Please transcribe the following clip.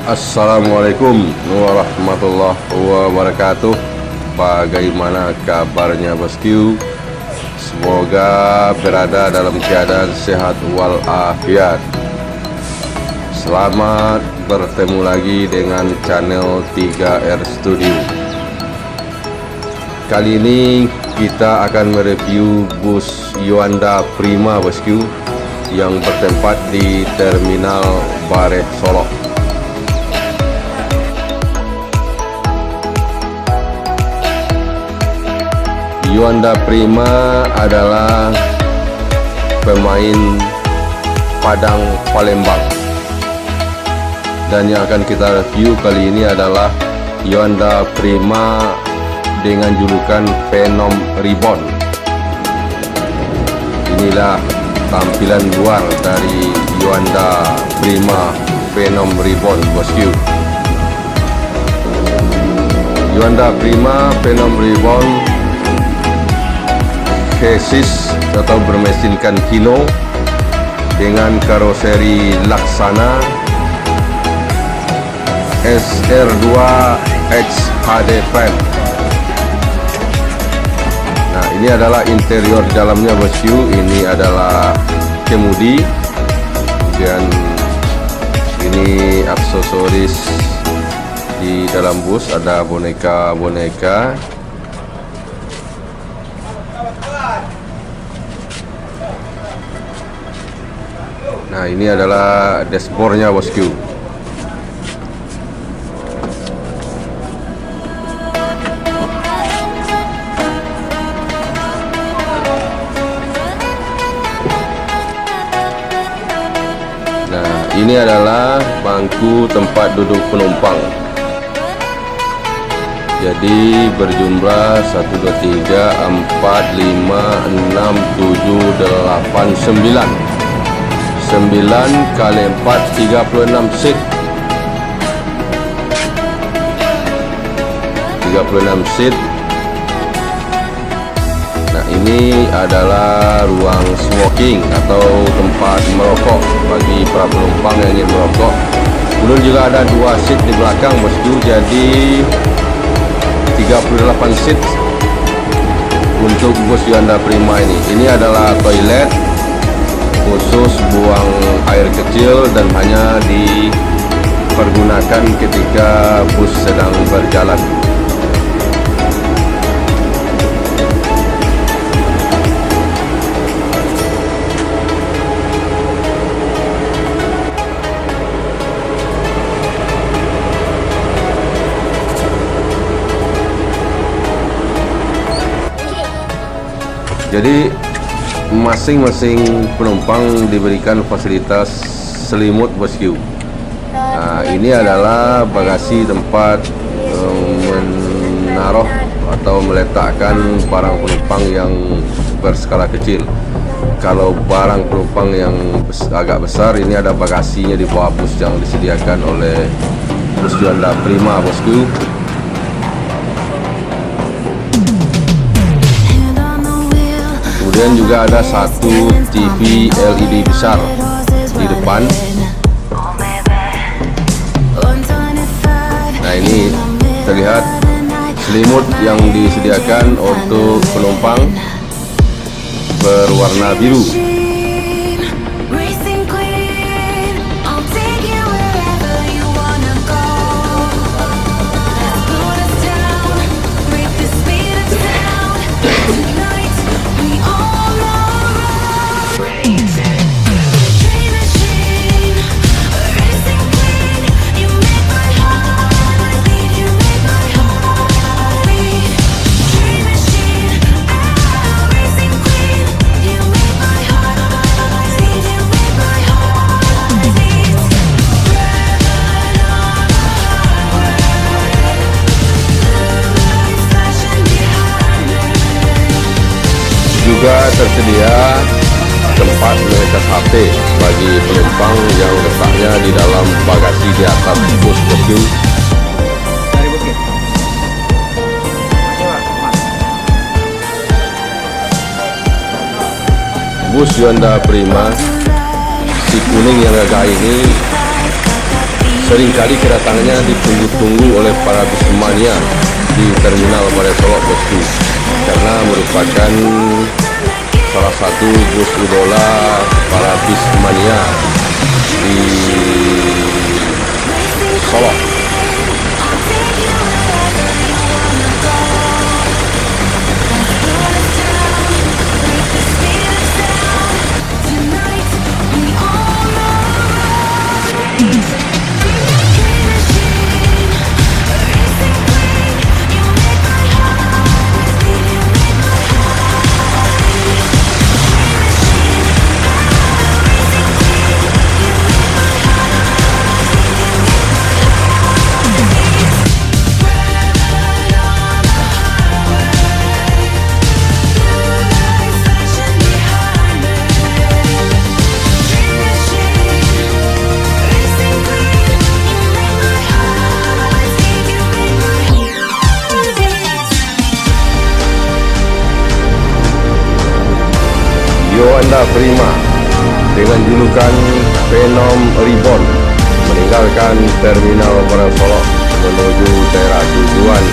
Assalamualaikum warahmatullahi wabarakatuh. Bagaimana kabarnya bosku? Semoga berada dalam keadaan sehat walafiat. Selamat bertemu lagi dengan channel 3R Studio. Kali ini kita akan mereview bus Yuanda Prima bosku yang bertempat di Terminal Bare Solo. Yuanda Prima adalah pemain Padang Palembang, dan yang akan kita review kali ini adalah Yuanda Prima dengan julukan Phenom Reborn. Inilah tampilan luar dari Yuanda Prima Phenom Reborn bosku. Yuanda Prima Phenom Reborn chassis atau bermesinkan Hino dengan karoseri Laksana SR2 X HD Frame. Nah, ini adalah interior dalamnya bosku. Ini adalah kemudi, dan ini aksesoris di dalam bus, ada boneka-boneka. Nah, ini adalah dashboardnya bosku. Nah, ini adalah bangku tempat duduk penumpang. Jadi berjumlah 1, 2, 3, 4, 5, 6, 7, 8, 9 kali 4, 36 seat. 36 seat. Nah, ini adalah ruang smoking atau tempat merokok bagi para penumpang yang ingin merokok. Kemudian juga ada 2 seat di belakang bosku, jadi 38 seat untuk bus Yuanda Prima ini. Ini adalah toilet khusus buang air kecil dan hanya dipergunakan ketika bus sedang berjalan. Jadi masing-masing penumpang diberikan fasilitas selimut bosku. Nah, ini adalah bagasi tempat menaruh atau meletakkan barang penumpang yang berskala kecil. Kalau barang penumpang yang agak besar, ini ada bagasinya di bawah bus yang disediakan oleh bus Yuanda Prima bosku. Kemudian juga ada satu TV LED besar di depan. Nah, ini terlihat selimut yang disediakan untuk penumpang berwarna biru. Juga tersedia tempat mengecas HP bagi penumpang yang letaknya di dalam bagasi di atas bus bosku. Bus Yuanda Prima si kuning yang gagah ini Seringkali kedatangannya ditunggu-tunggu oleh para bismania di terminal Mare Solok, bosku, karena merupakan salah satu bus idola para bismania di Solok. Yoanda Prima dengan julukan Phenom Reborn meninggalkan terminal Mare Solok menuju daerah tujuan